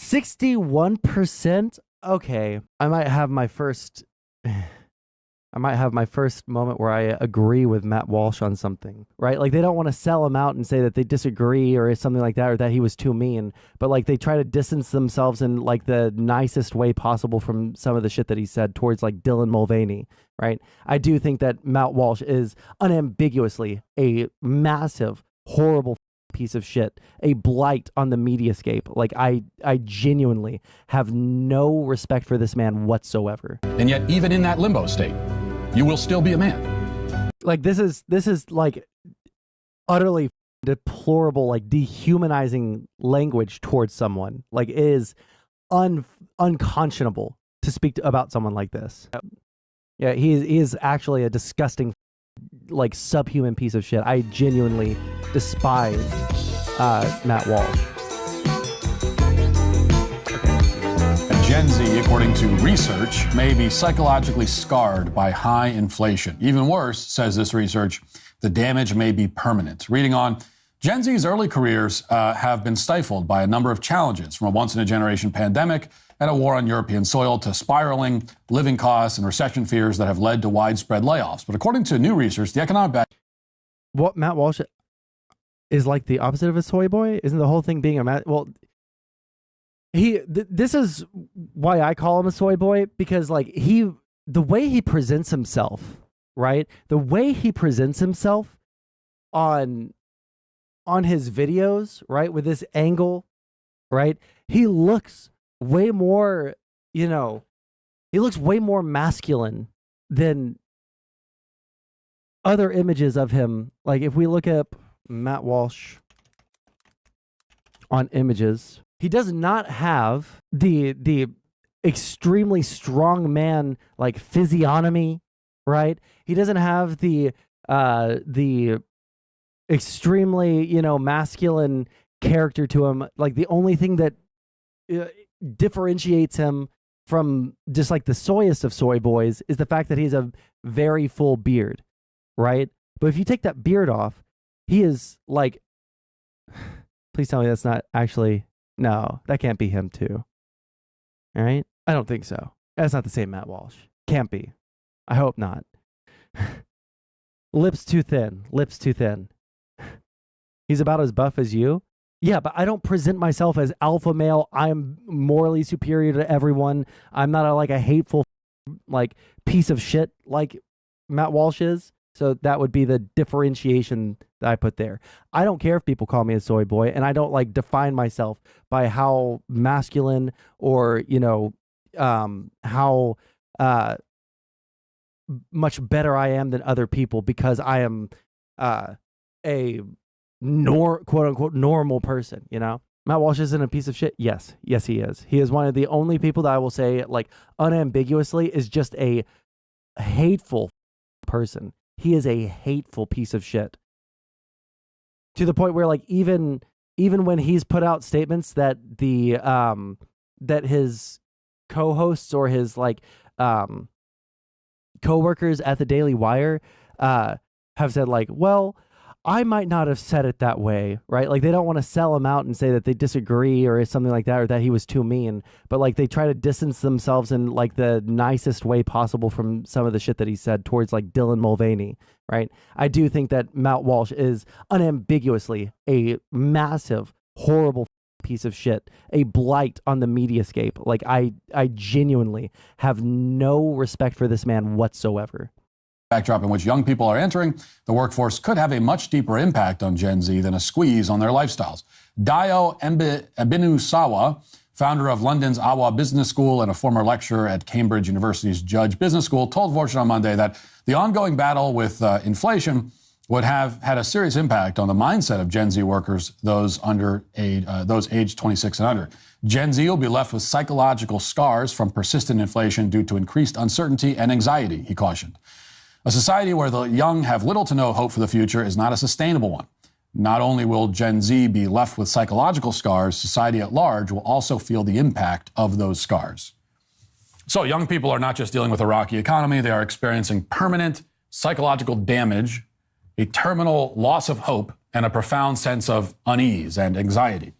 61%. Okay, I might have my first moment where I agree with Matt Walsh on something, right? Like they don't want to sell him out and say that they disagree or something like that, or that he was too mean, but like they try to distance themselves in like the nicest way possible from some of the shit that he said towards like Dylan Mulvaney, right? I do think that Matt Walsh is unambiguously a massive, horrible piece of shit, a blight on the mediascape. Like I genuinely have no respect for this man whatsoever. And yet, even in that limbo state, you will still be a man. Like this is like utterly deplorable, like dehumanizing language towards someone. Like it is unconscionable to speak about someone like this. Yeah, he is actually a disgusting, like subhuman piece of shit. I genuinely despise Matt Walsh. Gen Z, according to research, may be psychologically scarred by high inflation. Even worse, says this research, the damage may be permanent. Reading on, Gen Z's early careers have been stifled by a number of challenges, from a once-in-a-generation pandemic and a war on European soil to spiraling living costs and recession fears that have led to widespread layoffs. But according to new research, the economic what Matt Walsh is like the opposite of a soy boy? Isn't the whole thing being a Matt? Well, this is why I call him a soy boy, because like the way he presents himself, right? The way he presents himself on his videos, right? With this angle, right? He looks way more, he looks way more masculine than other images of him. Like if we look up Matt Walsh on images, he does not have the extremely strong man like physiognomy, right? He doesn't have the extremely, masculine character to him. Like the only thing that differentiates him from just like the soyest of soy boys is the fact that he has a very full beard, right? But if you take that beard off, he is like, please tell me that's not actually, no, that can't be him too. All right? I don't think so. That's not the same Matt Walsh. Can't be. I hope not. Lips too thin. Lips too thin. He's about as buff as you. Yeah, but I don't present myself as alpha male. I'm morally superior to everyone. I'm not a hateful like piece of shit like Matt Walsh is. So that would be the differentiation that I put there. I don't care if people call me a soy boy, and I don't like define myself by how masculine or, how much better I am than other people because I am a quote unquote normal person, Matt Walsh isn't a piece of shit. Yes, he is. He is one of the only people that I will say like unambiguously is just a hateful person. He is a hateful piece of shit. To the point where like even when he's put out statements that that his co-hosts or his like co-workers at the Daily Wire have said like, well, I might not have said it that way, right? Like they don't want to sell him out and say that they disagree or something like that, or that he was too mean, but like they try to distance themselves in like the nicest way possible from some of the shit that he said towards like Dylan Mulvaney, right? I do think that Matt Walsh is unambiguously a massive, horrible piece of shit, a blight on the mediascape. Like I genuinely have no respect for this man whatsoever. Backdrop in which young people are entering the workforce could have a much deeper impact on Gen Z than a squeeze on their lifestyles. Dayo Ebinusawa, founder of London's Awa Business School and a former lecturer at Cambridge University's Judge Business School, told Fortune on Monday that the ongoing battle with inflation would have had a serious impact on the mindset of Gen Z workers, those aged 26 and under. Gen Z will be left with psychological scars from persistent inflation due to increased uncertainty and anxiety, he cautioned. A society where the young have little to no hope for the future is not a sustainable one. Not only will Gen Z be left with psychological scars, society at large will also feel the impact of those scars. So young people are not just dealing with a rocky economy, they are experiencing permanent psychological damage, a terminal loss of hope, and a profound sense of unease and anxiety.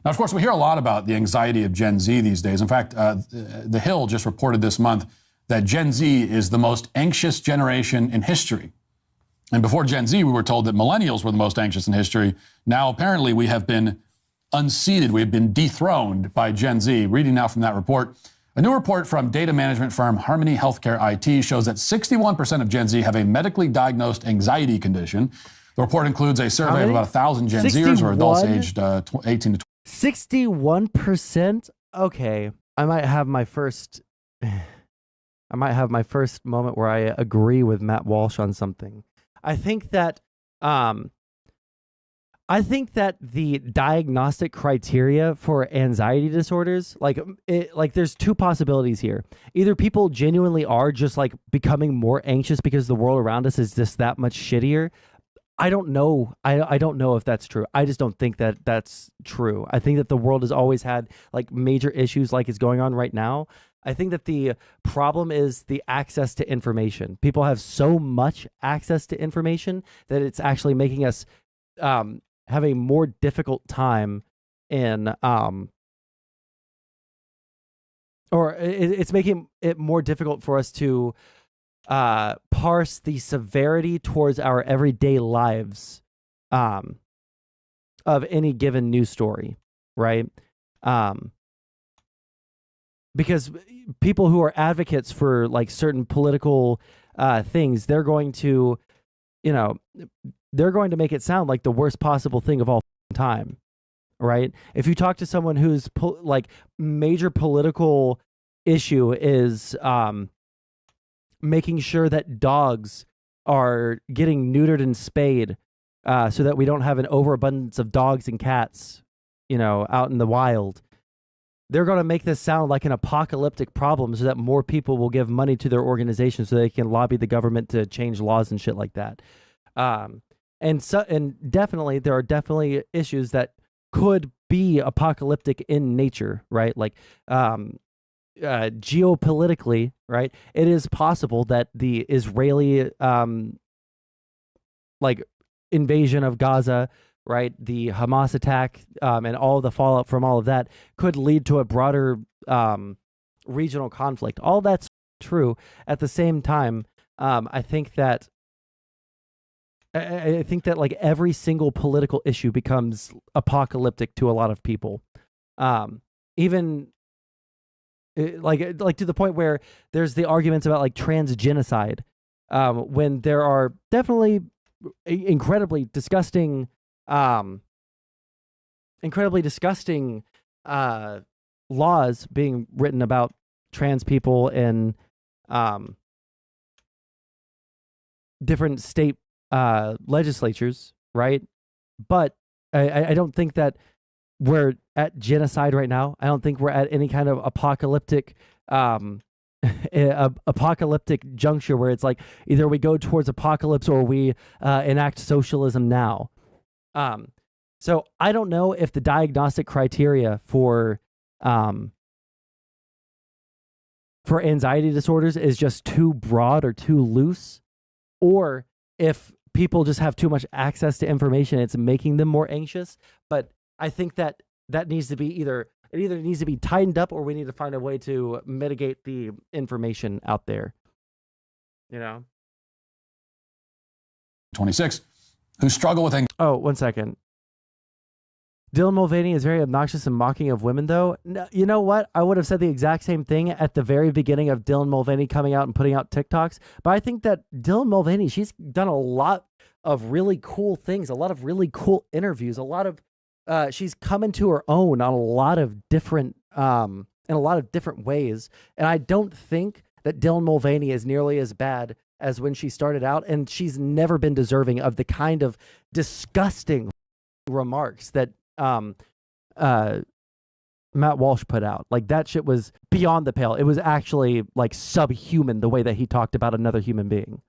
Now, of course, we hear a lot about the anxiety of Gen Z these days. In fact, The Hill just reported this month that Gen Z is the most anxious generation in history. And before Gen Z, we were told that millennials were the most anxious in history. Now, apparently, we have been unseated. We have been dethroned by Gen Z. Reading now from that report. A new report from data management firm Harmony Healthcare IT shows that 61% of Gen Z have a medically diagnosed anxiety condition. The report includes a survey of about 1,000 Gen Zers or adults aged 18 to 61%? Okay. I might have my first moment where I agree with Matt Walsh on something. I think that the diagnostic criteria for anxiety disorders, like there's two possibilities here. Either people genuinely are just like becoming more anxious because the world around us is just that much shittier. I don't know. I don't know if that's true. I just don't think that that's true. I think that the world has always had like major issues like it's going on right now. I think that the problem is the access to information. People have so much access to information that it's actually making us have a more difficult time in it's making it more difficult for us to parse the severity towards our everyday lives of any given news story, right? Because people who are advocates for like certain political things, they're going to make it sound like the worst possible thing of all time, right? If you talk to someone whose like major political issue is making sure that dogs are getting neutered and spayed so that we don't have an overabundance of dogs and cats, out in the wild. They're going to make this sound like an apocalyptic problem so that more people will give money to their organization so they can lobby the government to change laws and shit like that. And definitely, there are definitely issues that could be apocalyptic in nature, right? Like, geopolitically, right? It is possible that the Israeli like invasion of Gaza, right? The Hamas attack and all the fallout from all of that could lead to a broader regional conflict. All that's true. At the same time, I think that like every single political issue becomes apocalyptic to a lot of people. Even like to the point where there's the arguments about like transgenocide, when there are definitely incredibly disgusting laws being written about trans people in different state legislatures, right? But I don't think that we're at genocide right now. I don't think we're at any kind of apocalyptic apocalyptic juncture where it's like either we go towards apocalypse or we enact socialism now. So I don't know if the diagnostic criteria for anxiety disorders is just too broad or too loose, or if people just have too much access to information, it's making them more anxious. But I think that needs to be either needs to be tightened up, or we need to find a way to mitigate the information out there. 26, who struggle with anxiety. Oh, 1 second. Dylan Mulvaney is very obnoxious and mocking of women, though. No, you know what? I would have said the exact same thing at the very beginning of Dylan Mulvaney coming out and putting out TikToks. But I think that Dylan Mulvaney, she's done a lot of really cool things, a lot of really cool interviews, a lot of she's come into her own on a lot of different in a lot of different ways. And I don't think that Dylan Mulvaney is nearly as bad as when she started out, and she's never been deserving of the kind of disgusting remarks that Matt Walsh put out. Like, that shit was beyond the pale. It was actually like subhuman the way that he talked about another human being.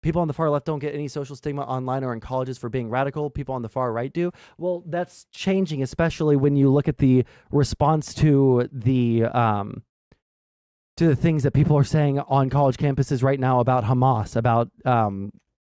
People on the far left don't get any social stigma online or in colleges for being radical. People on the far right do. Well, that's changing, especially when you look at the response to the things that people are saying on college campuses right now about Hamas, about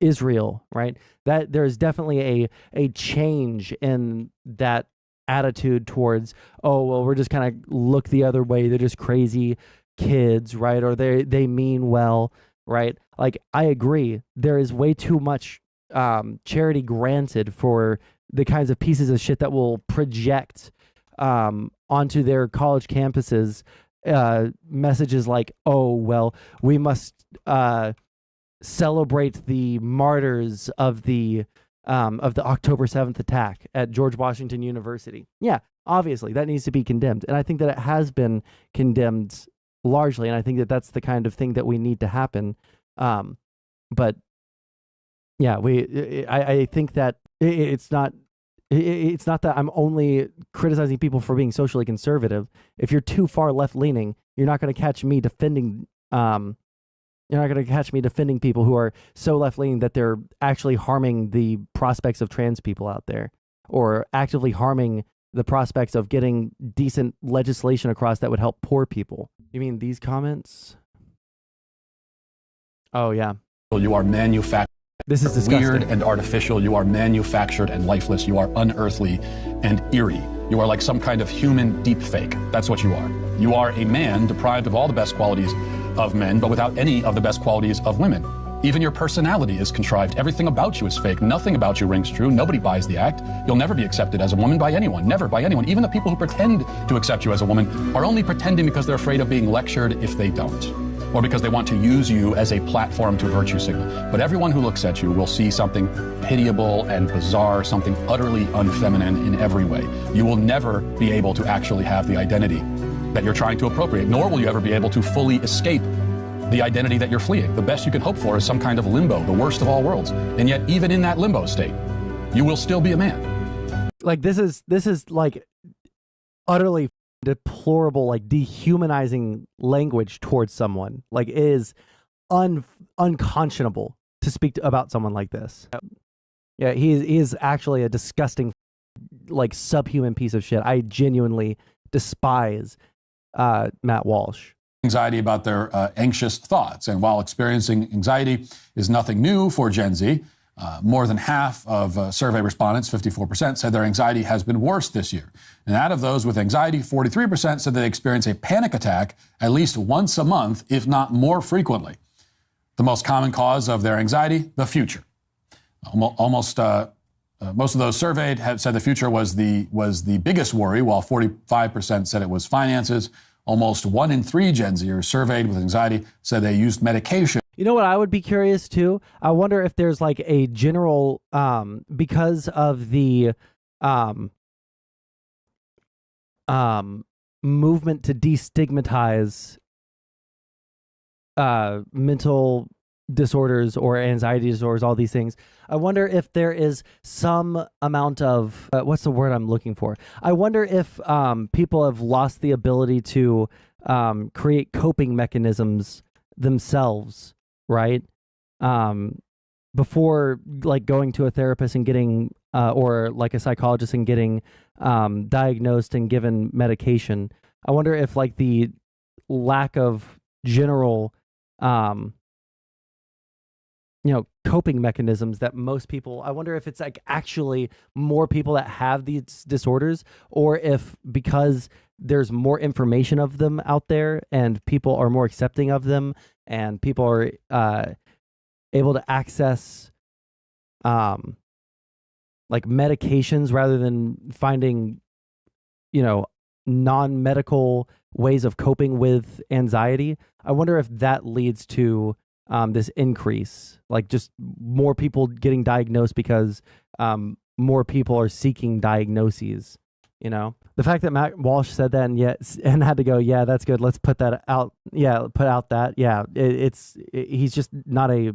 Israel, right? That there's definitely a change in that attitude towards, oh, well, we're just kind of look the other way. They're just crazy kids, right? Or they mean well, right? Like, I agree. There is way too much charity granted for the kinds of pieces of shit that will project onto their college campuses messages like, oh, well, we must celebrate the martyrs of the October 7th attack at George Washington University. Yeah, obviously that needs to be condemned, and I think that it has been condemned largely, and I think that that's the kind of thing that we need to happen. But yeah, I think that it's not that I'm only criticizing people for being socially conservative. If you're too far left leaning, you're not going to catch me defending. You're not going to catch me defending people who are so left leaning that they're actually harming the prospects of trans people out there, or actively harming the prospects of getting decent legislation across that would help poor people. You mean these comments? Oh yeah. You are manufactured. This is disgusting. Weird and artificial. You are manufactured and lifeless. You are unearthly and eerie. You are like some kind of human deep fake. That's what you are. You are a man deprived of all the best qualities of men, but without any of the best qualities of women. Even your personality is contrived. Everything about you is fake. Nothing about you rings true. Nobody buys the act. You'll never be accepted as a woman by anyone. Never by anyone. Even the people who pretend to accept you as a woman are only pretending because they're afraid of being lectured if they don't, or because they want to use you as a platform to virtue signal. But everyone who looks at you will see something pitiable and bizarre, something utterly unfeminine in every way. You will never be able to actually have the identity that you're trying to appropriate, nor will you ever be able to fully escape the identity that you're fleeing. The best you can hope for is some kind of limbo, the worst of all worlds. And yet, even in that limbo state, you will still be a man. Like, this is like utterly deplorable, like dehumanizing language towards someone. Like, it is unconscionable to speak about someone like this. Yeah, he is actually a disgusting, like, subhuman piece of shit. I genuinely despise Matt Walsh. Anxiety about their anxious thoughts. And while experiencing anxiety is nothing new for Gen Z, more than half of survey respondents, 54%, said their anxiety has been worse this year. And out of those with anxiety, 43% said they experience a panic attack at least once a month, if not more frequently. The most common cause of their anxiety, the future. Most of those surveyed have said the future was the biggest worry, while 45% said it was finances. Almost 1 in 3 Gen Zers surveyed with anxiety said they used medication. You know what I would be curious too? I wonder if there's like a general, because of the movement to destigmatize mental disorders or anxiety disorders, all these things. I wonder if there is some amount of, what's the word I'm looking for? I wonder if people have lost the ability to create coping mechanisms themselves, right? Before like going to a therapist and getting, or like a psychologist and getting diagnosed and given medication. I wonder if like the lack of general, coping mechanisms that most people, I wonder if it's like actually more people that have these disorders, or if because there's more information of them out there and people are more accepting of them and people are able to access like medications rather than finding, non-medical ways of coping with anxiety. I wonder if that leads to this increase, like just more people getting diagnosed because more people are seeking diagnoses. The fact that Matt Walsh said that and had to go, yeah, that's good. Let's put that out. Yeah, put out that. Yeah, he's just not a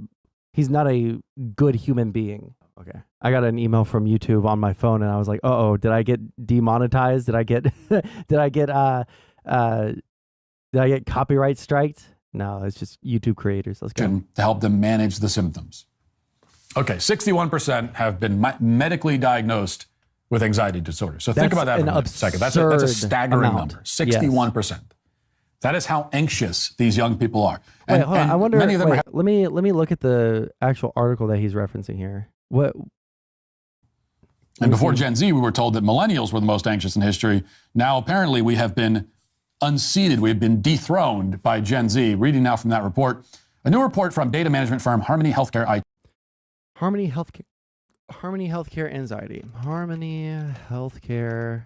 good human being. Okay, I got an email from YouTube on my phone, and I was like, oh, did I get demonetized? Did I get did I get copyright striked? No, it's just YouTube creators. Let's go. To help them manage the symptoms. Okay, 61% have been medically diagnosed with anxiety disorder. So think about that for a second. That's a staggering number. 61%. Yes. That is how anxious these young people are. And, hold on. I wonder. Many of them let me look at the actual article that he's referencing here. What? And before Gen Z, we were told that millennials were the most anxious in history. Now, apparently, we have been unseated. We have been dethroned by Gen Z. Reading now from that report, a new report from data management firm Harmony Healthcare IT. Harmony Healthcare Anxiety. Harmony Healthcare.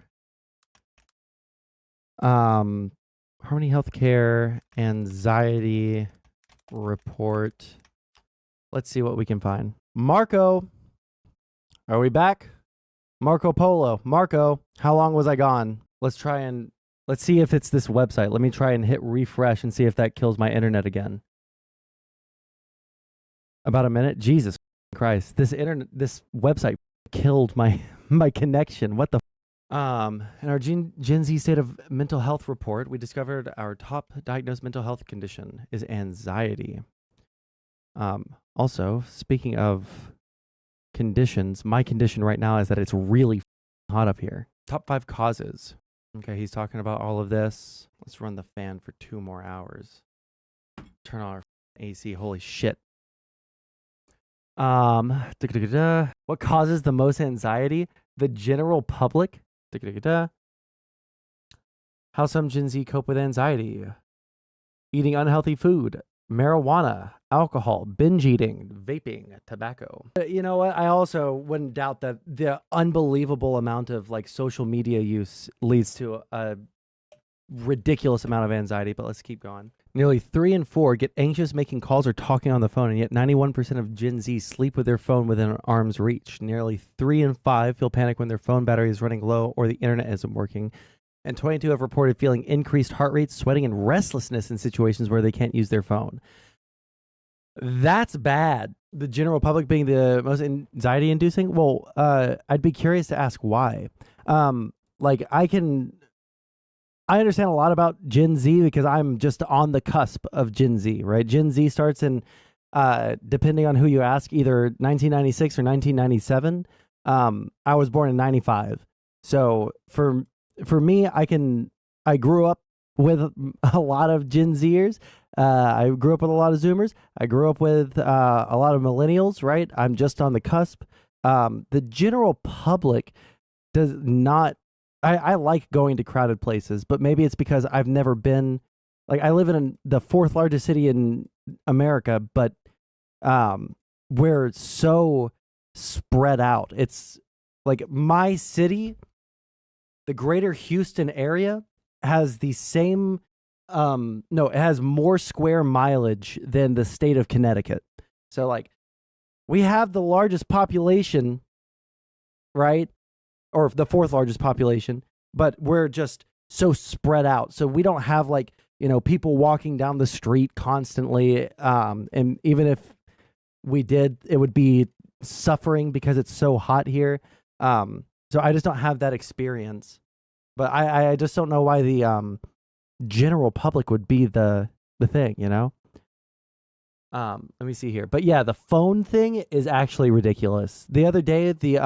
Harmony Healthcare Anxiety report. Let's see what we can find. Marco, are we back? Marco Polo. Marco, how long was I gone? Let's see if it's this website. Let me try and hit refresh and see if that kills my internet again. About a minute? Jesus Christ. This website killed my connection. What the in our Gen Z State of Mental Health report, we discovered our top diagnosed mental health condition is anxiety. Also, speaking of conditions, my condition right now is that it's really hot up here. Top 5 causes. Okay, he's talking about all of this. Let's run the fan for 2 more hours. Turn on our AC. Holy shit. What causes the most anxiety? The general public. How some Gen Z cope with anxiety. Eating unhealthy food, marijuana, alcohol, binge eating, vaping, tobacco. You know what? I also wouldn't doubt that the unbelievable amount of like social media use leads to a ridiculous amount of anxiety, but let's keep going. Nearly 3 in 4 get anxious making calls or talking on the phone, and yet 91% of Gen Z sleep with their phone within arm's reach. Nearly 3 in 5 feel panic when their phone battery is running low or the internet isn't working. And 22 have reported feeling increased heart rate, sweating, and restlessness in situations where they can't use their phone. That's bad. The general public being the most anxiety-inducing? Well, I'd be curious to ask why. I understand a lot about Gen Z because I'm just on the cusp of Gen Z, right? Gen Z starts in, depending on who you ask, either 1996 or 1997. I was born in 95. So for me, I grew up with a lot of Gen Zers. I grew up with a lot of Zoomers. I grew up with a lot of millennials, right? I'm just on the cusp. The general public does not. I like going to crowded places, but maybe it's because I've never been. Like, I live in the 4th largest city in America, but we're so spread out. It's like my city, the greater Houston area, has the same. It has more square mileage than the state of Connecticut. So, like, we have the largest population, right? Or the 4th largest population, but we're just so spread out. So we don't have people walking down the street constantly. And even if we did, it would be suffering because it's so hot here. So I just don't have that experience. But I just don't know why the general public would be the thing, you know? Let me see here. But yeah, the phone thing is actually ridiculous. The other day, the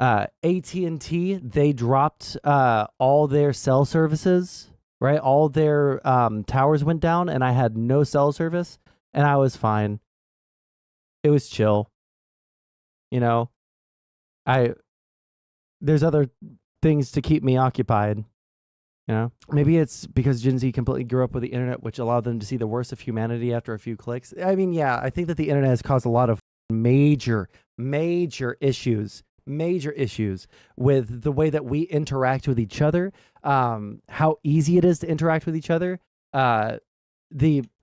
AT&T, they dropped all their cell services, right? All their towers went down, and I had no cell service, and I was fine. It was chill. You know, there's other things to keep me occupied. You know, maybe it's because Gen Z completely grew up with the internet, which allowed them to see the worst of humanity after a few clicks. I mean, yeah, I think that the internet has caused a lot of major issues with the way that we interact with each other, how easy it is to interact with each other.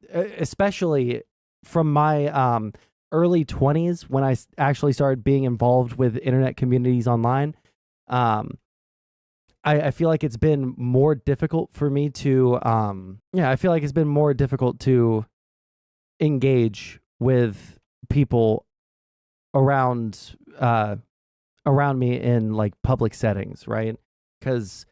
Especially from my early 20s, when I actually started being involved with internet communities online, I feel like it's been more difficult for me to, I feel like it's been more difficult to engage with people around me in like public settings, right? Because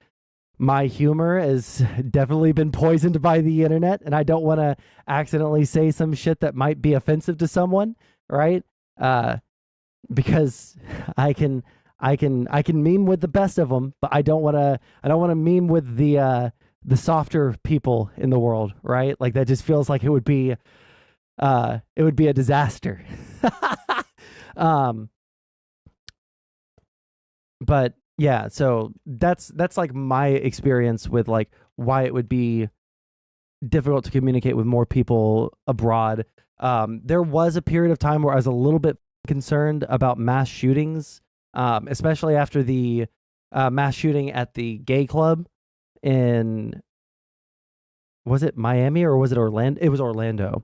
my humor has definitely been poisoned by the internet, and I don't want to accidentally say some shit that might be offensive to someone, right? Because I can meme with the best of them, but I don't want to meme with the softer people in the world, right? Like, that just feels like it would be a disaster. but yeah, so that's like my experience with like why it would be difficult to communicate with more people abroad. There was a period of time where I was a little bit concerned about mass shootings, especially after the mass shooting at the gay club in, was it Miami or was it Orlando? It was Orlando.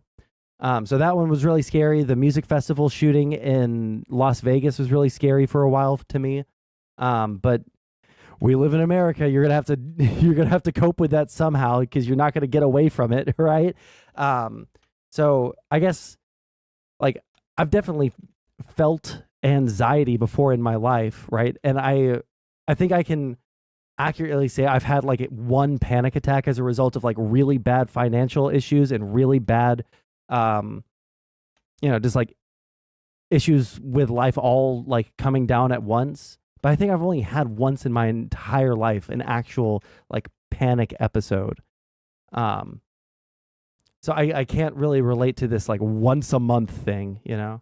So that one was really scary. The music festival shooting in Las Vegas was really scary for a while to me. But we live in America. You're gonna have to you're gonna have to cope with that somehow because you're not gonna get away from it, right? So I guess like I've definitely felt anxiety before in my life, right? And I think I can accurately say I've had like one panic attack as a result of like really bad financial issues and really bad just like issues with life all like coming down at once. But I think I've only had once in my entire life an actual like panic episode. So I can't really relate to this like once a month thing, you know?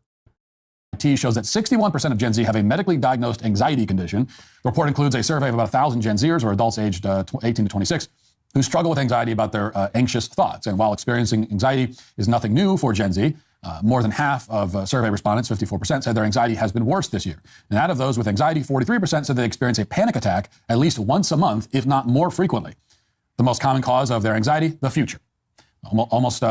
T shows that 61% of Gen Z have a medically diagnosed anxiety condition. The report includes a survey of about 1,000 Gen Zers, or adults aged 18 to 26, who struggle with anxiety about their anxious thoughts. And while experiencing anxiety is nothing new for Gen Z, more than half of survey respondents, 54%, said their anxiety has been worse this year. And out of those with anxiety, 43% said they experience a panic attack at least once a month, if not more frequently. The most common cause of their anxiety, the future. Most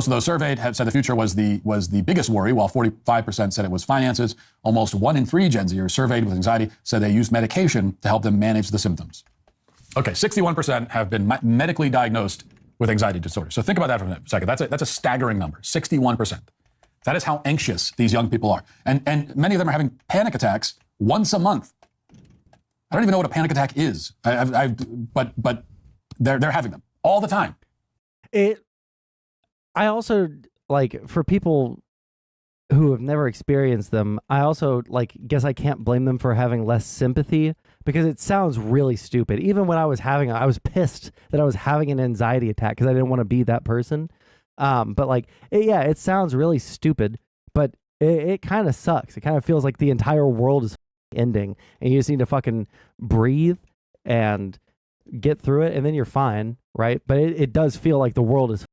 of those surveyed have said the future was the biggest worry, while 45% said it was finances. Almost 1 in 3 Gen Zers surveyed with anxiety said they use medication to help them manage the symptoms. Okay, 61% have been medically diagnosed with anxiety disorder. So think about that for a second. That's a staggering number, 61%. That is how anxious these young people are. And many of them are having panic attacks once a month. I don't even know what a panic attack is, but they're having them all the time. I also, like, for people who have never experienced them, I also, like, guess I can't blame them for having less sympathy because it sounds really stupid. Even when I was I was pissed that I was having an anxiety attack because I didn't want to be that person. But, like, it sounds really stupid, but it kind of sucks. It kind of feels like the entire world is ending and you just need to fucking breathe and get through it and then you're fine, right? But it does feel like the world is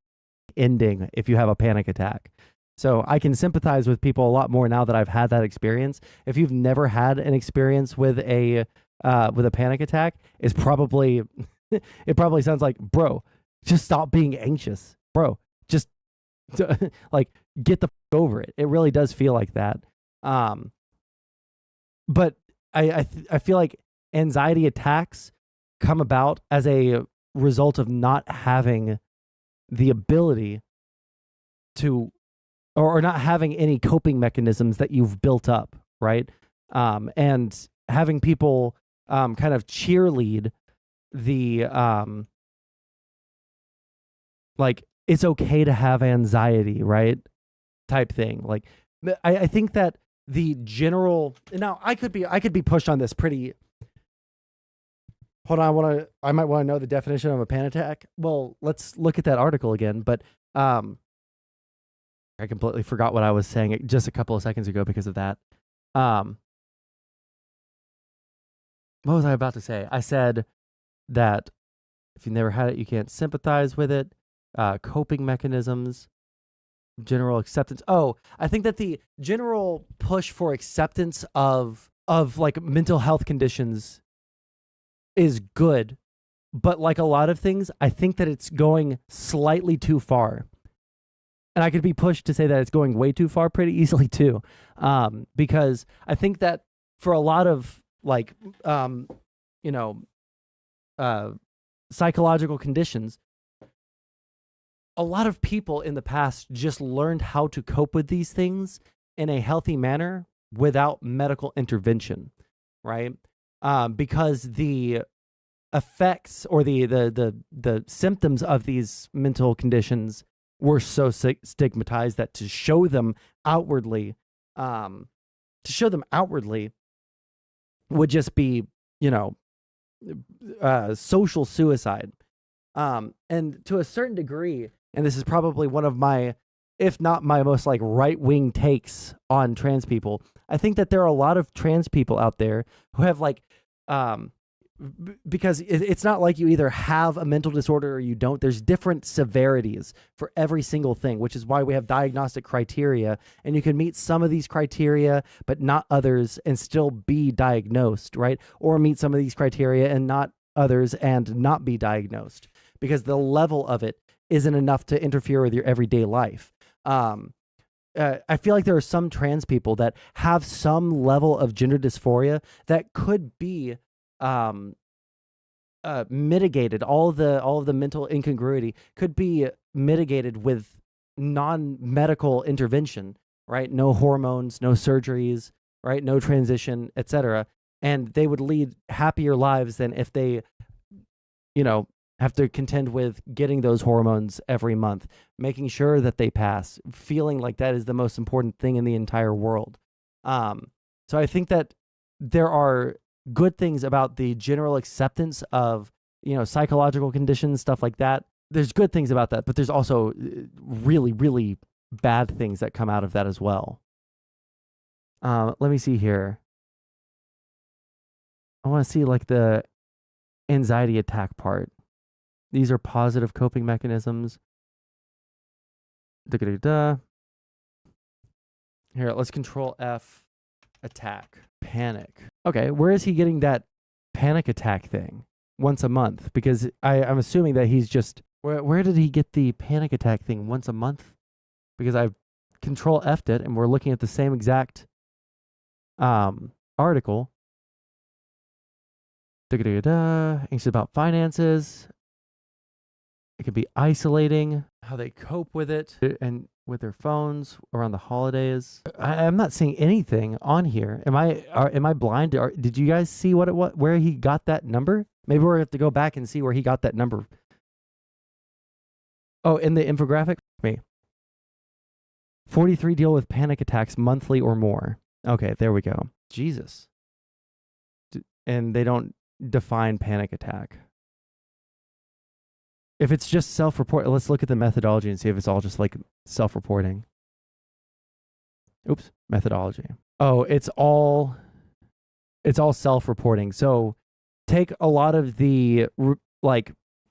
ending if you have a panic attack. So I can sympathize with people a lot more now that I've had that experience. If you've never had an experience with a panic attack, it's probably it probably sounds like, bro, just stop being anxious, bro. Just like get the fuck over it. It really does feel like that. But I feel like anxiety attacks come about as a result of not having the ability to, or not having any coping mechanisms that you've built up, right? And having people kind of cheerlead the, like, it's okay to have anxiety, right? Type thing. Like, I think that the general, now I could be pushed on this pretty. Hold on, I might want to know the definition of a panic attack. Well, let's look at that article again. But I completely forgot what I was saying just a couple of seconds ago because of that. What was I about to say? I said that if you never had it, you can't sympathize with it. Coping mechanisms, general acceptance. Oh, I think that the general push for acceptance of like mental health conditions is good, but like a lot of things, I think that it's going slightly too far. And I could be pushed to say that it's going way too far pretty easily too. Because I think that for a lot of like, psychological conditions, a lot of people in the past just learned how to cope with these things in a healthy manner without medical intervention, right? Because the effects or the symptoms of these mental conditions were so stigmatized that to show them outwardly would just be, social suicide. And to a certain degree, and this is probably one of my if not my most like right-wing takes on trans people. I think that there are a lot of trans people out there who have like, because it's not like you either have a mental disorder or you don't. There's different severities for every single thing, which is why we have diagnostic criteria, and you can meet some of these criteria but not others and still be diagnosed, right? Or meet some of these criteria and not others and not be diagnosed, because the level of it isn't enough to interfere with your everyday life. I feel like there are some trans people that have some level of gender dysphoria that could be mitigated. All of the mental incongruity could be mitigated with non-medical intervention, right? No hormones, no surgeries, right? No transition, etc. And they would lead happier lives than if they, have to contend with getting those hormones every month, making sure that they pass, feeling like that is the most important thing in the entire world. So I think that there are good things about the general acceptance of, psychological conditions, stuff like that. There's good things about that, but there's also really, really bad things that come out of that as well. Let me see here. I want to see like the anxiety attack part. These are positive coping mechanisms. Here, let's control F. Attack. Panic. Okay, where is he getting that panic attack thing? Once a month? Because I'm assuming that he's just... Where did he get the panic attack thing once a month? Because I've control F'd it, and we're looking at the same exact article. Anxious about finances. It could be isolating, how they cope with it, and with their phones around the holidays. I'm not seeing anything on here. Am I blind? Did you guys see where he got that number? Maybe we're going to have to go back and see where he got that number. Oh, in the infographic? Me. 43 deal with panic attacks monthly or more. Okay, there we go. Jesus. And they don't define panic attack. If it's just self-report, let's look at the methodology and see if it's all just like self-reporting. Oops, methodology. Oh, it's all self-reporting. So take a lot of the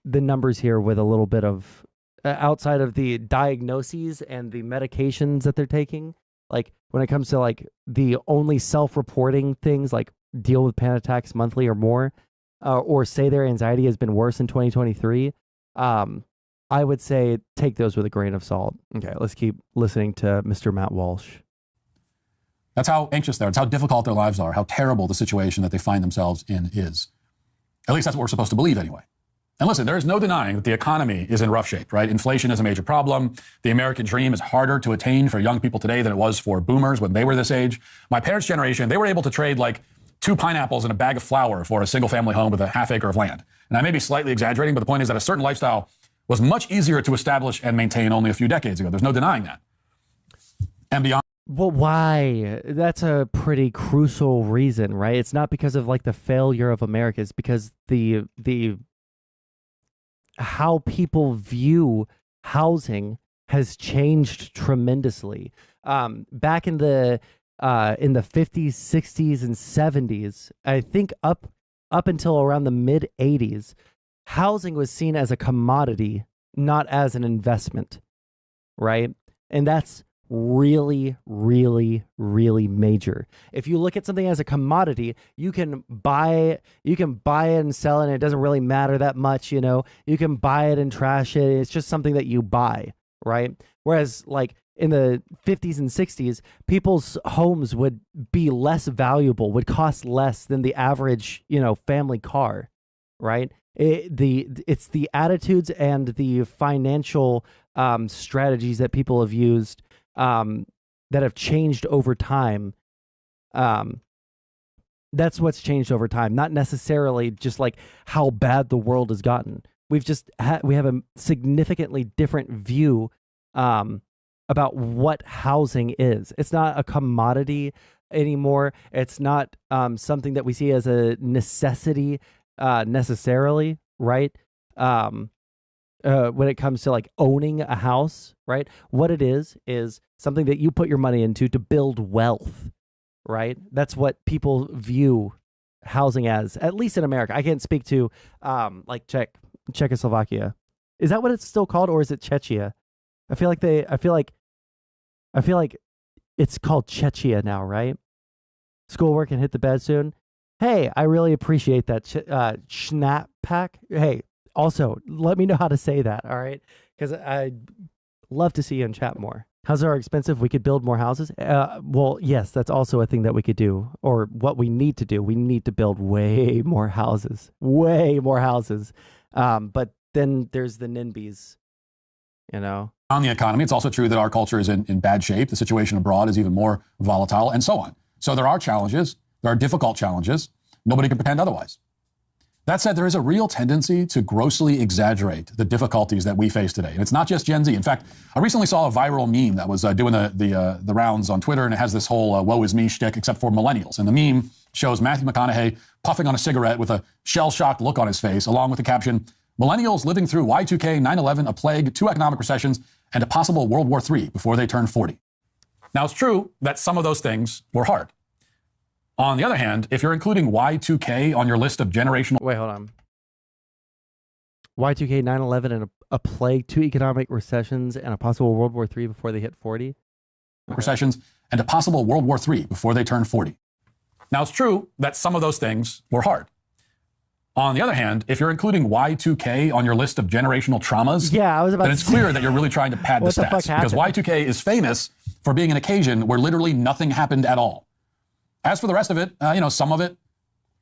numbers here with a little bit of outside of the diagnoses and the medications that they're taking. Like when it comes to like the only self-reporting things, like deal with panic attacks monthly or more, or say their anxiety has been worse in 2023. I would say take those with a grain of salt. Okay, let's keep listening to Mr. Matt Walsh. That's how anxious they are. It's how difficult their lives are, how terrible the situation that they find themselves in is. At least that's what we're supposed to believe anyway. And listen, there is no denying that the economy is in rough shape, right? Inflation is a major problem. The American dream is harder to attain for young people today than it was for boomers when they were this age. My parents' generation, they were able to trade like 2 pineapples and a bag of flour for a single family home with a half acre of land. And I may be slightly exaggerating, but the point is that a certain lifestyle was much easier to establish and maintain only a few decades ago. There's no denying that. And beyond. Well, why? That's a pretty crucial reason, right? It's not because of like the failure of America. It's because the how people view housing has changed tremendously. Back in the 50s, 60s, and 70s, I think up until around the mid 80s, housing was seen as a commodity, not as an investment, right? And that's really, really, really major. If you look at something as a commodity, you can buy it and sell it, and it doesn't really matter that much, You can buy it and trash it. It's just something that you buy, right? Whereas like in the 50s and 60s, people's homes would be less valuable, would cost less than the average, family car, right? It's the attitudes and the financial strategies that people have used that have changed over time. That's what's changed over time, not necessarily just like how bad the world has gotten. We have a significantly different view about what housing is. It's not a commodity anymore. It's not something that we see as a necessity necessarily, right? when it comes to like owning a house, right? What it is something that you put your money into to build wealth, right? That's what people view housing as, at least in America. I can't speak to like Czechoslovakia. Is that what it's still called, or is it Czechia? I feel like it's called Czechia now, right? Schoolwork and hit the bed soon. Hey, I really appreciate that schnapp pack. Hey, also, let me know how to say that, all right? Because I'd love to see you in chat more. Houses are expensive. We could build more houses. Well, yes, that's also a thing that we could do, or what we need to do. We need to build way more houses. But then there's the NIMBYs, you know? On the economy, it's also true that our culture is in bad shape. The situation abroad is even more volatile, and so on. So there are challenges. There are difficult challenges. Nobody can pretend otherwise. That said, there is a real tendency to grossly exaggerate the difficulties that we face today. And it's not just Gen Z. In fact, I recently saw a viral meme that was doing the rounds on Twitter, and it has this whole woe is me shtick, except for millennials. And the meme shows Matthew McConaughey puffing on a cigarette with a shell-shocked look on his face, along with the caption, "Millennials living through Y2K, 9/11, a plague, 2 economic recessions, and a possible World War III before they turn 40. Now, it's true that some of those things were hard. On the other hand, if you're including Y2K on your list of generational... Wait, hold on. Y2K, 9/11, and a plague, 2 economic recessions, and a possible World War III before they hit 40? Recessions, and a possible World War III before they turn 40. Now, it's true that some of those things were hard. On the other hand, if you're including Y2K on your list of generational traumas, yeah, I was about then it's clear that you're really trying to pad the stats. Because Y2K is famous for being an occasion where literally nothing happened at all. As for the rest of it, some of it,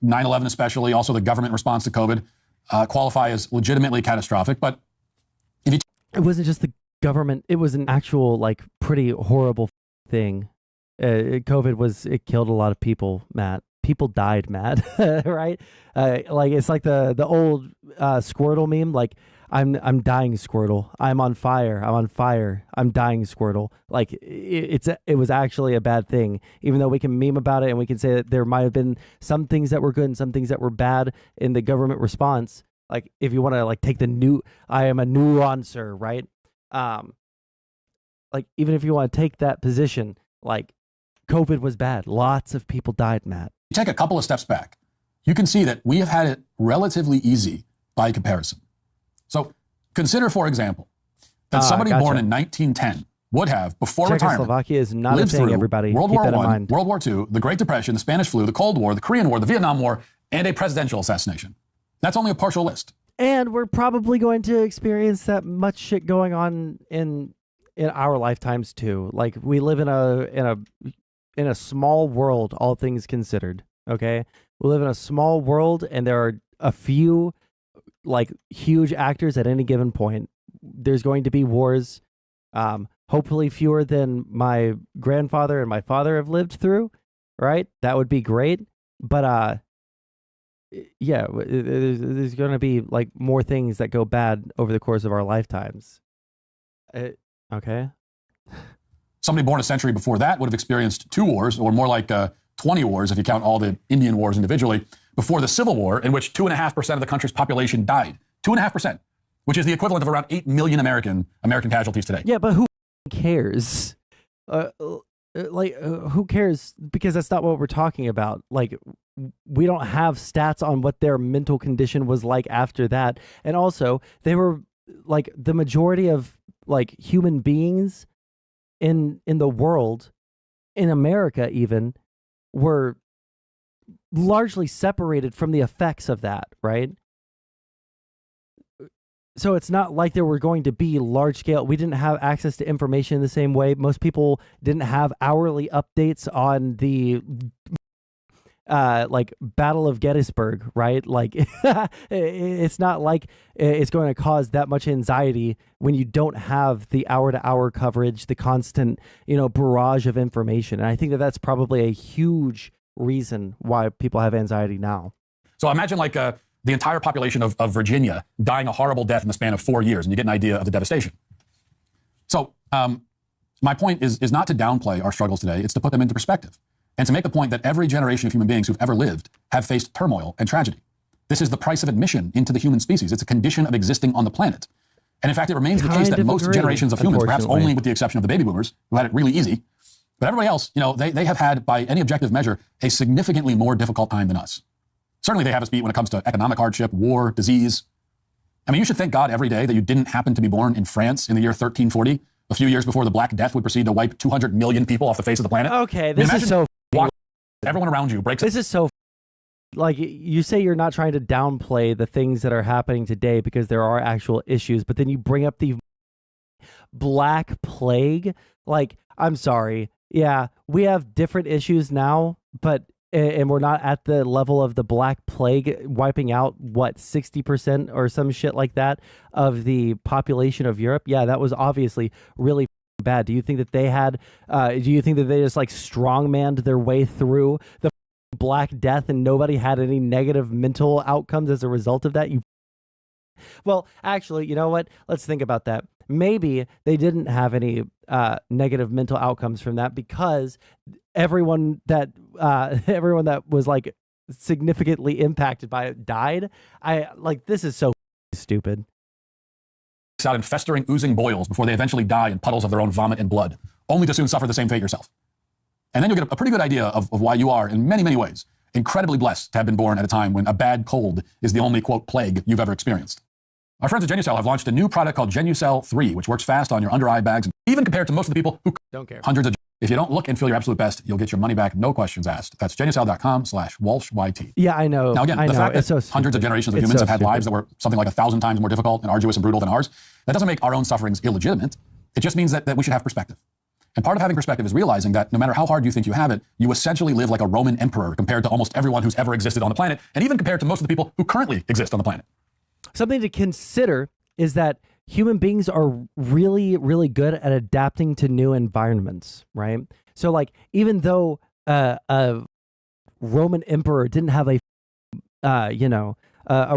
9/11 especially, also the government response to COVID, qualify as legitimately catastrophic. But if you... It wasn't just the government. It was an actual, like, pretty horrible thing. COVID it killed a lot of people, Matt. People died, Matt, right? Like it's like the old Squirtle meme. Like I'm dying, Squirtle. I'm on fire. I'm dying, Squirtle. Like it was actually a bad thing. Even though we can meme about it and we can say that there might have been some things that were good and some things that were bad in the government response. Like if you want to like take I am a nuancer, right? Like even if you want to take that position, like COVID was bad. Lots of people died, Matt. You take a couple of steps back, you can see that we have had it relatively easy by comparison. So consider, for example, that somebody born in 1910 would have, before retirement, Czechoslovakia is not lived a thing, through everybody. World Keep War that in I, mind. World War II, the Great Depression, the Spanish flu, the Cold War, the Korean War, the Vietnam War, and a presidential assassination. That's only a partial list. And we're probably going to experience that much shit going on in our lifetimes too. Like we live in a small world, all things considered. Okay, we live in a small world, and there are a few like huge actors at any given point. There's going to be wars, hopefully fewer than my grandfather and my father have lived through. Right, that would be great. But yeah, there's going to be like more things that go bad over the course of our lifetimes. Okay. Somebody born a century before that would have experienced 2 wars, or more like 20 wars if you count all the Indian wars individually, before the Civil War, in which 2.5% of the country's population died. 2.5%, which is the equivalent of around 8 million American casualties today. Yeah, but who cares? Who cares? Because that's not what we're talking about. Like, we don't have stats on what their mental condition was like after that. And also, they were like the majority of like human beings in the world, in America even, were largely separated from the effects of that, right? So it's not like there were going to be large scale. We didn't have access to information in the same way. Most people didn't have hourly updates on the like Battle of Gettysburg, right? Like it's not like it's going to cause that much anxiety when you don't have the hour-to-hour coverage, the constant, barrage of information. And I think that that's probably a huge reason why people have anxiety now. So imagine like the entire population of Virginia dying a horrible death in the span of 4 years, and you get an idea of the devastation. So my point is not to downplay our struggles today. It's to put them into perspective, and to make the point that every generation of human beings who've ever lived have faced turmoil and tragedy. This is the price of admission into the human species. It's a condition of existing on the planet. And in fact, it remains the case that most generations of humans, perhaps only with the exception of the baby boomers, who had it really easy, but everybody else, they have had, by any objective measure, a significantly more difficult time than us. Certainly they have us beat when it comes to economic hardship, war, disease. I mean, you should thank God every day that you didn't happen to be born in France in the year 1340, a few years before the Black Death would proceed to wipe 200 million people off the face of the planet. Okay, this is so... Everyone around you breaks... This is so... Like, you say you're not trying to downplay the things that are happening today because there are actual issues, but then you bring up the Black Plague. Like, I'm sorry. Yeah, we have different issues now, but... And we're not at the level of the Black Plague wiping out, 60% or some shit like that of the population of Europe. Yeah, that was obviously really bad. Do you think that they had, do you think that they just like strongmanned their way through the Black Death and nobody had any negative mental outcomes as a result of that? Well, actually, you know what? Let's think about that. Maybe they didn't have any negative mental outcomes from that because everyone that was like significantly impacted by it died. This is so stupid. Out in festering, oozing boils before they eventually die in puddles of their own vomit and blood, only to soon suffer the same fate yourself. And then you'll get a pretty good idea of why you are, in many, many ways, incredibly blessed to have been born at a time when a bad cold is the only, quote, plague you've ever experienced. Our friends at Genucell have launched a new product called Genucell 3, which works fast on your under-eye bags, even compared to most of the people who don't care. Hundreds of... If you don't look and feel your absolute best, you'll get your money back, no questions asked. That's genucell.com/WalshYT. Yeah, I know. Now again, the fact that hundreds of generations of humans have had lives that were something like 1,000 times more difficult and arduous and brutal than ours, that doesn't make our own sufferings illegitimate. It just means that we should have perspective. And part of having perspective is realizing that no matter how hard you think you have it, you essentially live like a Roman emperor compared to almost everyone who's ever existed on the planet, and even compared to most of the people who currently exist on the planet. Something to consider is that human beings are really, really good at adapting to new environments, right? So, like, even though a Roman emperor didn't have a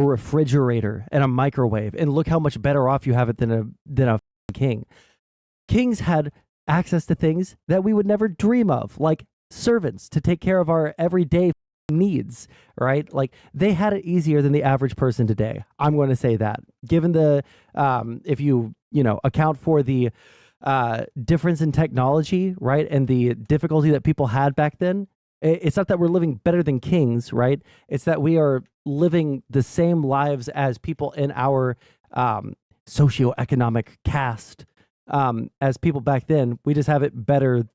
refrigerator and a microwave, and look how much better off you have it than a king. Kings had access to things that we would never dream of, like servants to take care of our everyday needs, right? Like, they had it easier than the average person today. I'm going to say that. Given the if you account for the difference in technology, right, and the difficulty that people had back then, it's not that we're living better than kings, right? It's that we are living the same lives as people in our socioeconomic caste as people back then. We just have it better.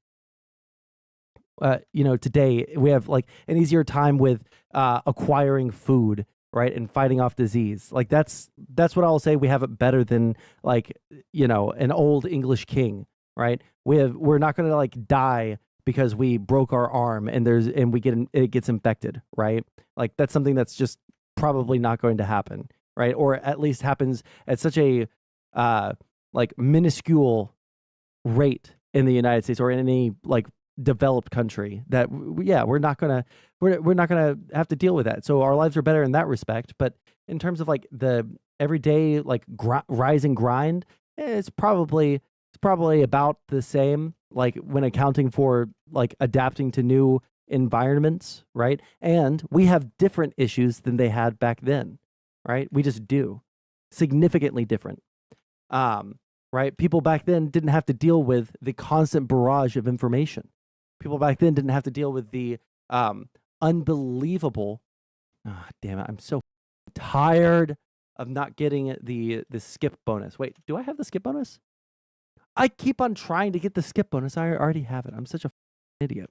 Today we have like an easier time with acquiring food, right, and fighting off disease. Like that's what I'll say. We have it better than an old English king, right? We're not going to like die because we broke our arm and it gets infected, right? Like that's something that's just probably not going to happen, right? Or at least happens at such a minuscule rate in the United States or in any like developed country that we're not gonna have to deal with that. So our lives are better in that respect. But in terms of like the everyday like rise and grind, it's probably about the same. Like when accounting for like adapting to new environments, right? And we have different issues than they had back then, right? We just do significantly different. Right? People back then didn't have to deal with the constant barrage of information. People back then didn't have to deal with the unbelievable. Damn it! I'm so tired of not getting the skip bonus. Wait, do I have the skip bonus? I keep on trying to get the skip bonus. I already have it. I'm such a idiot.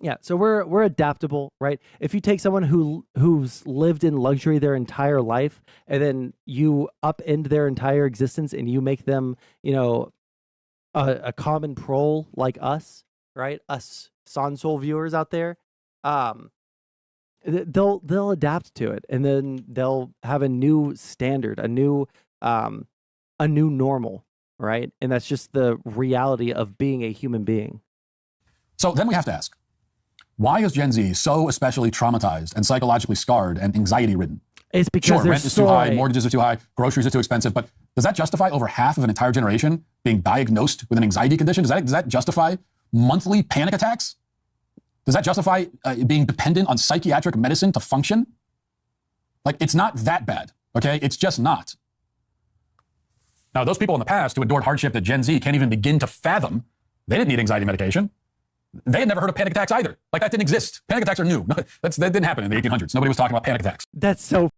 Yeah, so we're adaptable, right? If you take someone who's lived in luxury their entire life, and then you upend their entire existence, and you make them, a common prole like us, right? Us Sondsol viewers out there, they'll adapt to it, and then they'll have a new standard, a new normal, right? And that's just the reality of being a human being. So then we have to ask, why is Gen Z so especially traumatized and psychologically scarred and anxiety-ridden? It's because rent is too high, mortgages are too high, groceries are too expensive, but does that justify over half of an entire generation being diagnosed with an anxiety condition? Does that justify monthly panic attacks? Does that justify being dependent on psychiatric medicine to function? Like, it's not that bad, okay? It's just not. Now, those people in the past who endured hardship that Gen Z can't even begin to fathom, they didn't need anxiety medication. They had never heard of panic attacks either. Like, that didn't exist. Panic attacks are new. That didn't happen in the 1800s. Nobody was talking about panic attacks. That's so.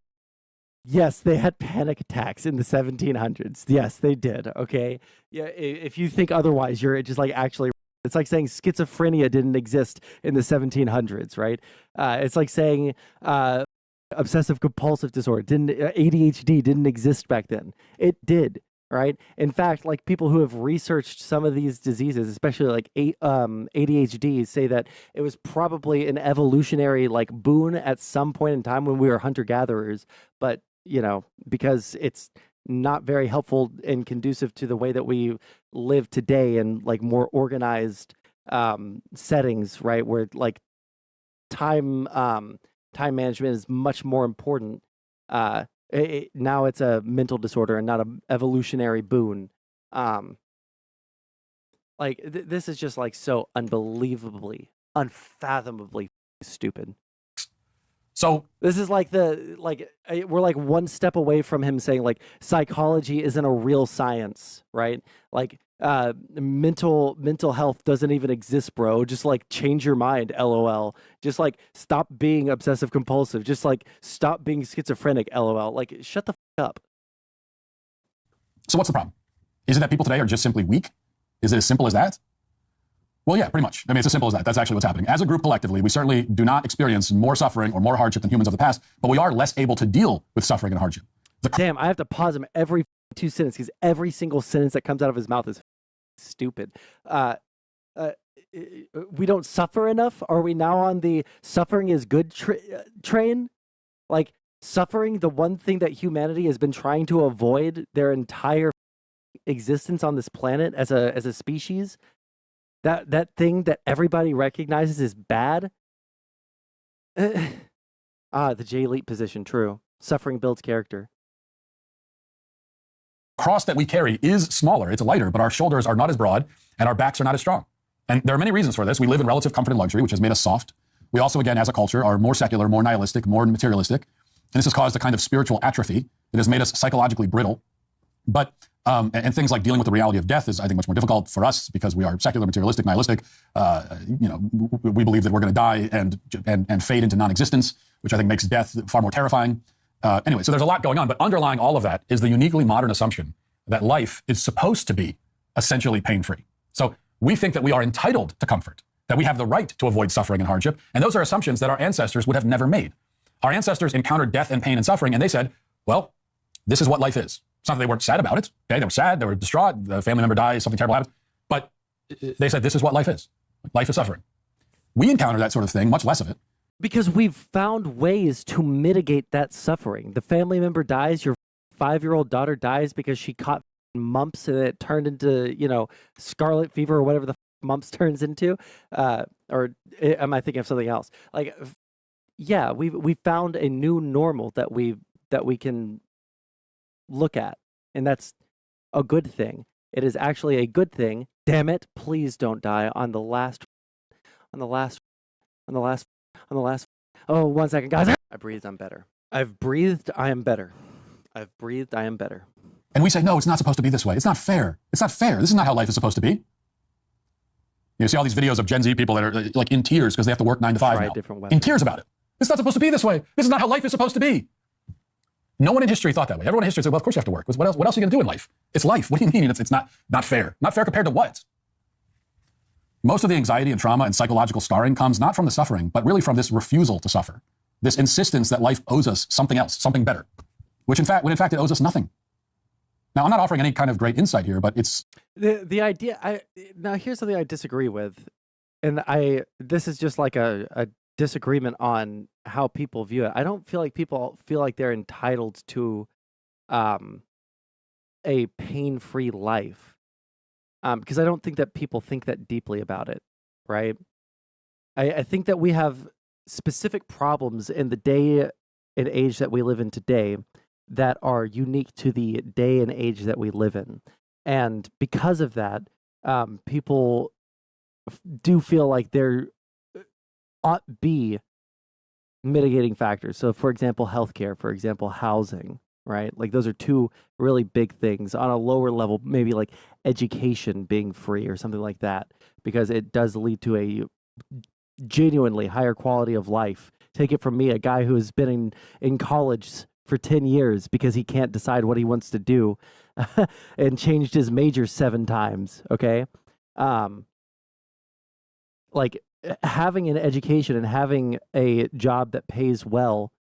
Yes, they had panic attacks in the 1700s. Yes, they did. Okay. Yeah. If you think otherwise, you're just like actually. It's like saying schizophrenia didn't exist in the 1700s, right? It's like saying obsessive compulsive disorder ADHD didn't exist back then. It did. Right. In fact, like people who have researched some of these diseases, especially like ADHD, say that it was probably an evolutionary like boon at some point in time when we were hunter gatherers. But, you know, because it's not very helpful and conducive to the way that we live today and like more organized settings, right? Where like time management is much more important. Now it's a mental disorder and not an evolutionary boon. This is just like so unbelievably, unfathomably stupid. So this is like we're like one step away from him saying like psychology isn't a real science, right? Like mental health doesn't even exist, bro. Just like change your mind, lol. Just like stop being obsessive compulsive. Just like stop being schizophrenic, lol. Like shut the up. So what's the problem? Is it that people today are just simply weak? Is it as simple as that? Well, yeah, pretty much. I mean, it's as simple as that. That's actually what's happening. As a group collectively, we certainly do not experience more suffering or more hardship than humans of the past, but we are less able to deal with suffering and hardship. Damn, I have to pause him every 2 sentences because every single sentence that comes out of his mouth is stupid. We don't suffer enough? Are we now on the suffering is good train? Like, suffering, the one thing that humanity has been trying to avoid their entire existence on this planet as a species? That thing that everybody recognizes is bad? The J-Elite position, true. Suffering builds character. Cross that we carry is smaller, it's lighter, but our shoulders are not as broad and our backs are not as strong. And there are many reasons for this. We live in relative comfort and luxury, which has made us soft. We also, again, as a culture, are more secular, more nihilistic, more materialistic. And this has caused a kind of spiritual atrophy that has made us psychologically brittle. But and things like dealing with the reality of death is, I think, much more difficult for us because we are secular, materialistic, nihilistic. We believe that we're going to die and fade into non-existence, which I think makes death far more terrifying. Anyway, so there's a lot going on, but underlying all of that is the uniquely modern assumption that life is supposed to be essentially pain-free. So we think that we are entitled to comfort, that we have the right to avoid suffering and hardship, and those are assumptions that our ancestors would have never made. Our ancestors encountered death and pain and suffering, and they said, well, this is what life is. It's not that they weren't sad about it. Okay? They were sad, they were distraught, the family member dies, something terrible happens, but they said, this is what life is. Life is suffering. We encounter that sort of thing, much less of it. Because we've found ways to mitigate that suffering. The family member dies, your 5-year-old daughter dies because she caught mumps and it turned into, scarlet fever or whatever the mumps turns into. Or am I thinking of something else? Like, yeah, we found a new normal that we can look at, and that's a good thing. It is actually a good thing. Damn it! Please don't die on the last. Oh, 1 second, guys. I breathed. I'm better. I've breathed. I am better. I've breathed. I am better. And we say, no, it's not supposed to be this way. It's not fair. It's not fair. This is not how life is supposed to be. You see all these videos of Gen Z people that are like in tears because they have to work 9 to 5 now. In tears about it. It's not supposed to be this way. This is not how life is supposed to be. No one in history thought that way. Everyone in history said, well, of course you have to work. What else are you going to do in life? It's life. What do you mean it's not fair? Not fair compared to what? Most of the anxiety and trauma and psychological scarring comes not from the suffering, but really from this refusal to suffer. This insistence that life owes us something else, something better, when in fact it owes us nothing. Now, I'm not offering any kind of great insight here, but it's the idea. Now, here's something I disagree with, and this is just like a disagreement on how people view it. I don't feel like people feel like they're entitled to a pain-free life. Because I don't think that people think that deeply about it, right? I think that we have specific problems in the day and age that we live in today that are unique to the day and age that we live in. And because of that, people do feel like there ought be mitigating factors. So, for example, healthcare, for example, housing, right? Like those are two really big things. On a lower level, maybe like education being free or something like that, because it does lead to a genuinely higher quality of life. Take it from me, a guy who has been in college for 10 years because he can't decide what he wants to do and changed his major 7 times, okay? Um, like having an education and having a job that pays well,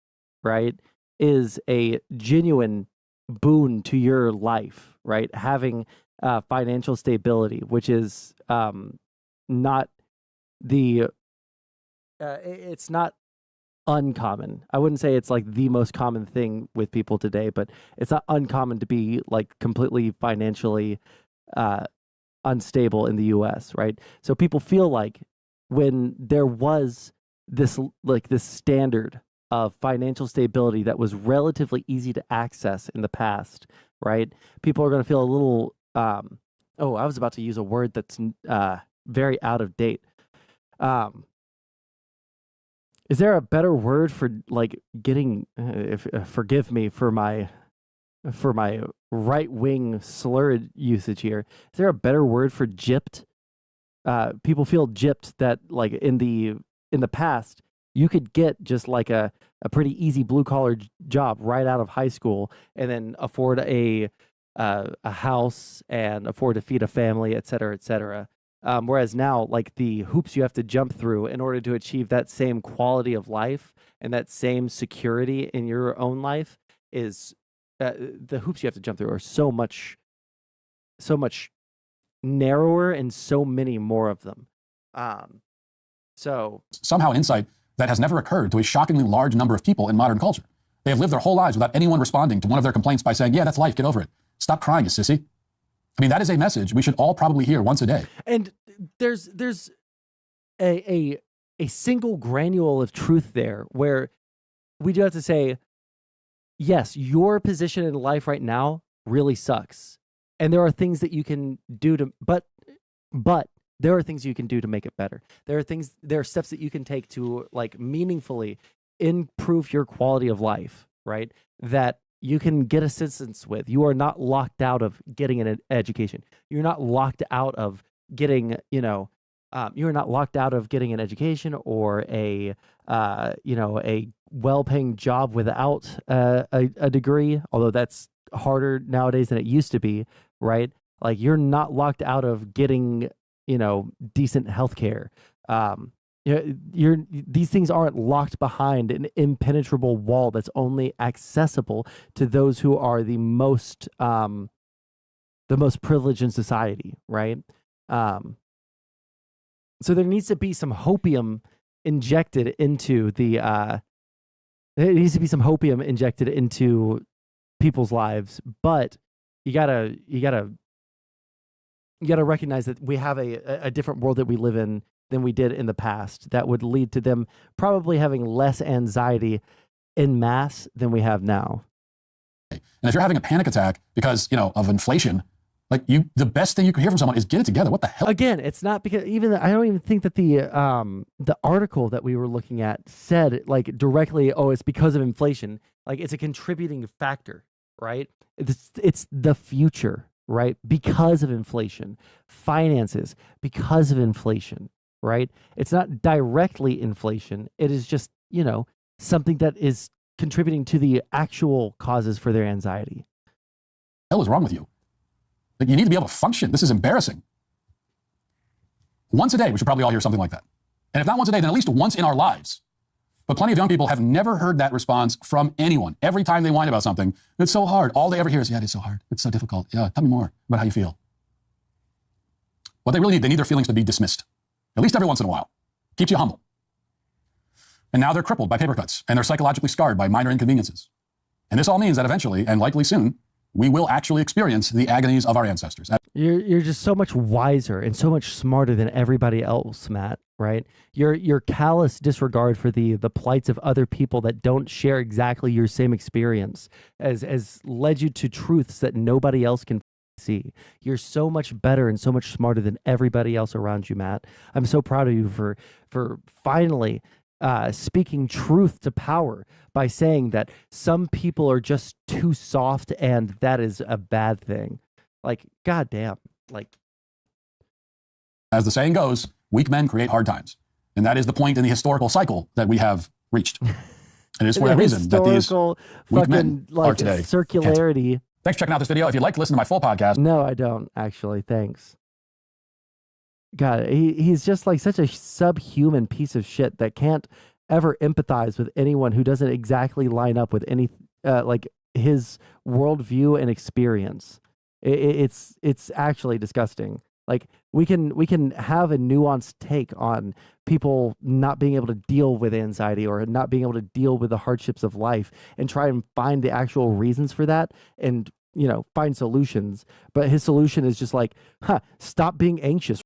right, is a genuine boon to your life, right? Having financial stability, which is not the it's not uncommon. I wouldn't say it's like the most common thing with people today, but it's not uncommon to be like completely financially unstable in the US, right? So people feel like when there was this this standard of financial stability that was relatively easy to access in the past, right? People are going to feel a little oh, I was about to use a word that's very out of date. Is there a better word for like getting? Forgive me for my right wing slurred usage here. Is there a better word for gypped? People feel gypped that like in the past you could get just like a pretty easy blue collar job right out of high school and then afford a house and afford to feed a family, et cetera, et cetera. Whereas now, like the hoops you have to jump through in order to achieve that same quality of life and that same security in your own life is the hoops you have to jump through are so much narrower and so many more of them. So somehow insight that has never occurred to a shockingly large number of people in modern culture. They have lived their whole lives without anyone responding to one of their complaints by saying, yeah, that's life, get over it. Stop crying, you sissy. I mean, that is a message we should all probably hear once a day. And there's a single granule of truth there where we do have to say, yes, your position in life right now really sucks. And there are things that you can do to, but there are things you can do to make it better. There are steps that you can take to like meaningfully improve your quality of life, right? That you can get assistance with. You are not locked out of getting an education. You're not locked out of getting, you're not locked out of getting an education or a well-paying job without a degree, although that's harder nowadays than it used to be, right? Like you're not locked out of getting, decent healthcare. These things aren't locked behind an impenetrable wall that's only accessible to those who are the most privileged in society, right? So there needs to be some hopium injected into there needs to be some hopium injected into people's lives, but you gotta recognize that we have a different world that we live in than we did in the past that would lead to them probably having less anxiety en masse than we have now. And if you're having a panic attack because, of inflation, the best thing you can hear from someone is get it together. What the hell? Again, it's not because I don't even think that the article that we were looking at said like directly, oh, it's because of inflation. Like it's a contributing factor, right? It's the future, right? Because of inflation, finances, because of inflation, right? It's not directly inflation. It is just, something that is contributing to the actual causes for their anxiety. What the hell is wrong with you? You need to be able to function. This is embarrassing. Once a day, we should probably all hear something like that. And if not once a day, then at least once in our lives. But plenty of young people have never heard that response from anyone. Every time they whine about something, it's so hard. All they ever hear is, yeah, it is so hard. It's so difficult. Yeah, tell me more about how you feel. What they really need their feelings to be dismissed. At least every once in a while. Keeps you humble. And now they're crippled by paper cuts, and they're psychologically scarred by minor inconveniences. And this all means that eventually, and likely soon, we will actually experience the agonies of our ancestors. You're just so much wiser and so much smarter than everybody else, Matt, right? Your callous disregard for the plights of other people that don't share exactly your same experience has led you to truths that nobody else can see. You're so much better and so much smarter than everybody else around you, Matt. I'm so proud of you for finally speaking truth to power by saying that some people are just too soft and that is a bad thing. Like, goddamn. Like, as the saying goes, weak men create hard times. And that is the point in the historical cycle that we have reached. And it's for that reason that these weak men are today. Circularity. Thanks for checking out this video. If you'd like to listen to my full podcast. No, I don't, actually. Thanks. God, he's just like such a subhuman piece of shit that can't ever empathize with anyone who doesn't exactly line up with any like his worldview and experience. It's actually disgusting. Like we can have a nuanced take on people not being able to deal with anxiety or not being able to deal with the hardships of life and try and find the actual reasons for that and, you know, find solutions. But his solution is just like, stop being anxious.